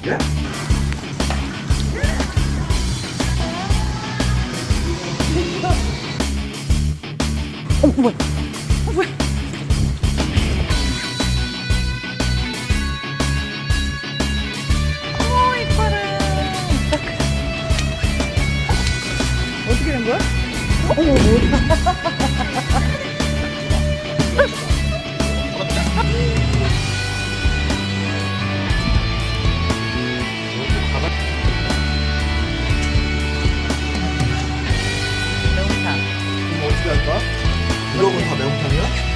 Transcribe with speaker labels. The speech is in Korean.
Speaker 1: 예?
Speaker 2: 뭐야? 뭐야? 이뻐라. 어떻게 된 거야? 매운탕.
Speaker 1: 그럼 어떻게 할까? 1억은 다 매운탕이야?